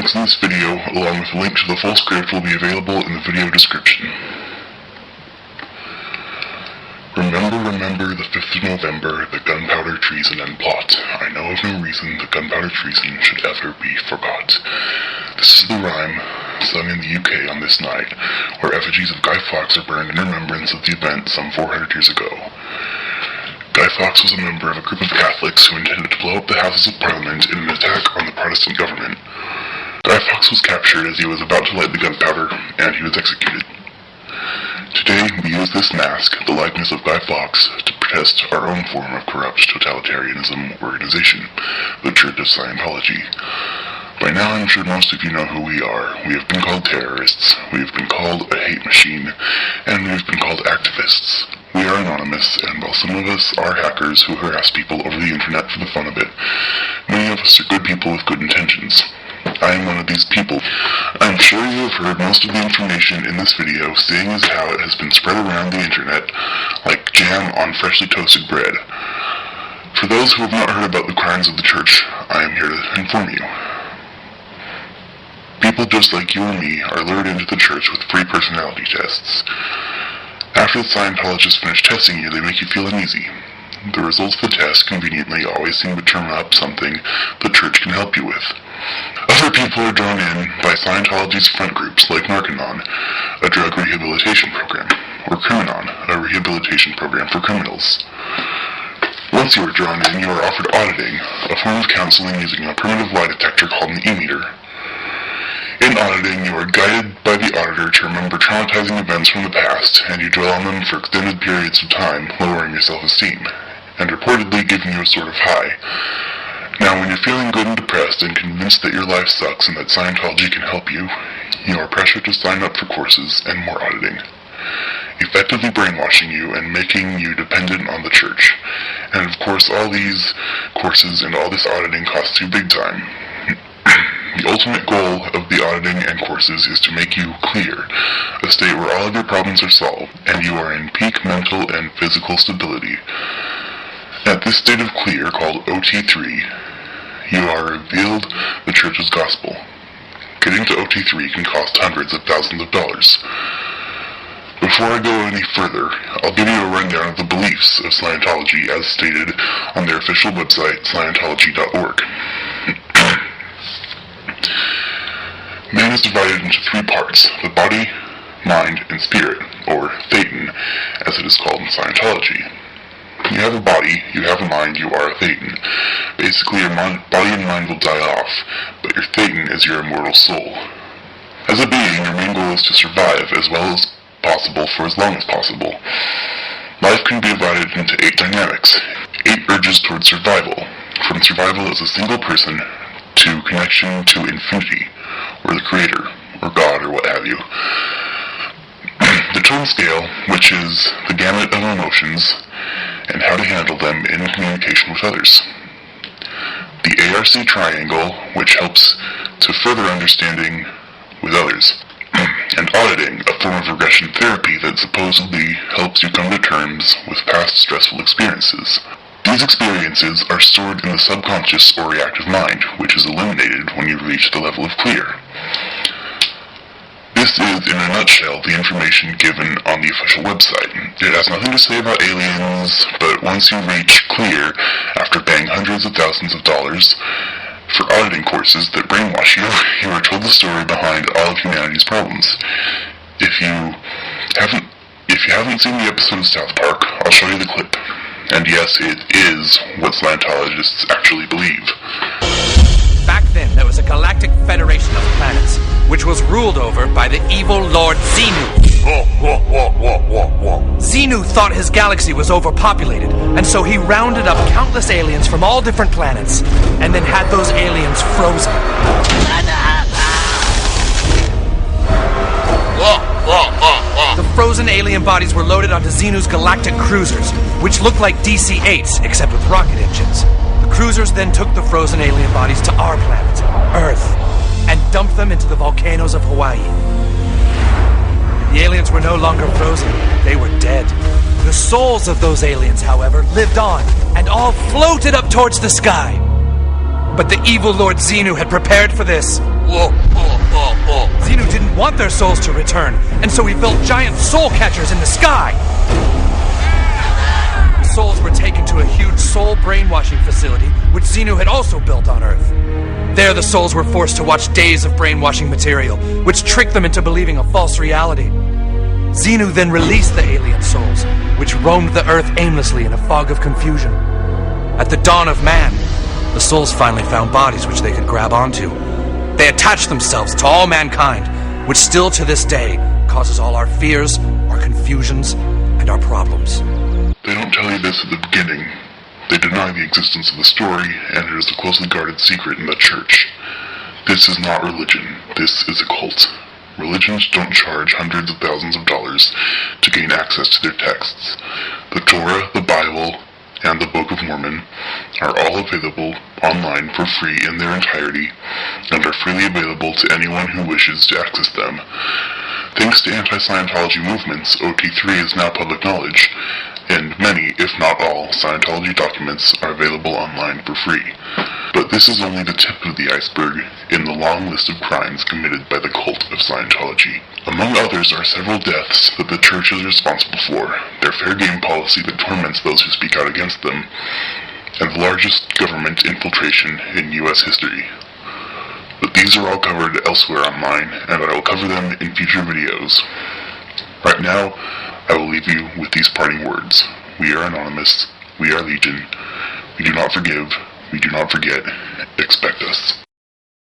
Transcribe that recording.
links in this video, along with a link to the full script, will be available in the video description. Remember the 5th of November, the gunpowder treason and plot. I know of no reason the gunpowder treason should ever be forgot. This is the rhyme sung in the UK on this night, where effigies of Guy Fawkes are burned in remembrance of the event some 400 years ago. Guy Fawkes was a member of a group of Catholics who intended to blow up the Houses of Parliament in an attack on the Protestant government. Guy Fawkes was captured as he was about to light the gunpowder, and he was executed. Today, we use this mask, the likeness of Guy Fawkes, to protest our own form of corrupt totalitarianism organization, the Church of Scientology. By now, I'm sure most of you know who we are. We have been called terrorists, we have been called a hate machine, and we have been called activists. We are anonymous, and while some of us are hackers who harass people over the internet for the fun of it, many of us are good people with good intentions. I am one of these people. I'm sure you have heard most of the information in this video, seeing as how it has been spread around the internet like jam on freshly toasted bread. For those who have not heard about the crimes of the church, I am here to inform you. People just like you and me are lured into the church with free personality tests. After the Scientologists finish testing you, they make you feel uneasy. The results of the test conveniently always seem to turn up something the church can help you with. Other people are drawn in by Scientology's front groups like Narconon, a drug rehabilitation program, or Criminon, a rehabilitation program for criminals. Once you are drawn in, you are offered auditing, a form of counseling using a primitive lie detector called an e-meter. In auditing, you are guided by the auditor to remember traumatizing events from the past, and you dwell on them for extended periods of time, lowering your self-esteem, and reportedly giving you a sort of high. Now, when you're feeling good and depressed and convinced that your life sucks and that Scientology can help you, you are pressured to sign up for courses and more auditing, effectively brainwashing you and making you dependent on the church. And of course, all these courses and all this auditing costs you big time. The ultimate goal of the auditing and courses is to make you clear, a state where all of your problems are solved, and you are in peak mental and physical stability. At this state of clear, called OT3, you are revealed the church's gospel. Getting to OT3 can cost hundreds of thousands of dollars. Before I go any further, I'll give you a rundown of the beliefs of Scientology as stated on their official website, Scientology.org. Man is divided into three parts: the body, mind, and spirit, or Thetan, as it is called in Scientology. You have a body, you have a mind, you are a Thetan. Basically, your body and mind will die off, but your Thetan is your immortal soul. As a being, your main goal is to survive as well as possible for as long as possible. Life can be divided into 8 dynamics, 8 urges towards survival, from survival as a single person to connection to infinity, or the Creator, or God, or what have you. The tone scale, which is the gamut of emotions, and how to handle them in communication with others. The ARC triangle, which helps to further understanding with others. And auditing, a form of regression therapy that supposedly helps you come to terms with past stressful experiences. These experiences are stored in the subconscious or reactive mind, which is eliminated when you reach the level of clear. This is, in a nutshell, the information given on the official website. It has nothing to say about aliens, but once you reach clear, after paying hundreds of thousands of dollars for auditing courses that brainwash you, you are told the story behind all of humanity's problems. If you haven't seen the episode of South Park, I'll show you the clip. And yes, it is what Scientologists actually believe. Back then, there was a galactic federation of planets, which was ruled over by the evil Lord Xenu. Xenu thought his galaxy was overpopulated, and so he rounded up countless aliens from all different planets, and then had those aliens frozen. The frozen alien bodies were loaded onto Xenu's galactic cruisers, which looked like DC-8s, except with rocket engines. The cruisers then took the frozen alien bodies to our planet, Earth, and dumped them into the volcanoes of Hawaii. The aliens were no longer frozen, they were dead. The souls of those aliens, however, lived on, and all floated up towards the sky. But the evil Lord Xenu had prepared for this. Xenu didn't want their souls to return, and so he built giant soul catchers in the sky. The souls were taken to a huge soul brainwashing facility, which Xenu had also built on Earth. There, the souls were forced to watch days of brainwashing material, which tricked them into believing a false reality. Xenu then released the alien souls, which roamed the Earth aimlessly in a fog of confusion. At the dawn of man, the souls finally found bodies which they could grab onto. They attached themselves to all mankind, which still to this day causes all our fears, our confusions, and our problems. They don't tell you this at the beginning. They deny the existence of the story, and it is a closely guarded secret in the church. This is not religion. This is a cult. Religions don't charge hundreds of thousands of dollars to gain access to their texts. The Torah, the Bible, and the Book of Mormon are all available online for free in their entirety and are freely available to anyone who wishes to access them. Thanks to anti-Scientology movements, OT3 is now public knowledge, and many, if not all, Scientology documents are available online for free. But this is only the tip of the iceberg in the long list of crimes committed by the cult of Scientology. Among others are several deaths that the church is responsible for, their fair game policy that torments those who speak out against them, and the largest government infiltration in U.S. history. But these are all covered elsewhere online, and I will cover them in future videos. Right now, I will leave you with these parting words. We are Anonymous. We are Legion. We do not forgive. We do not forget. Expect us.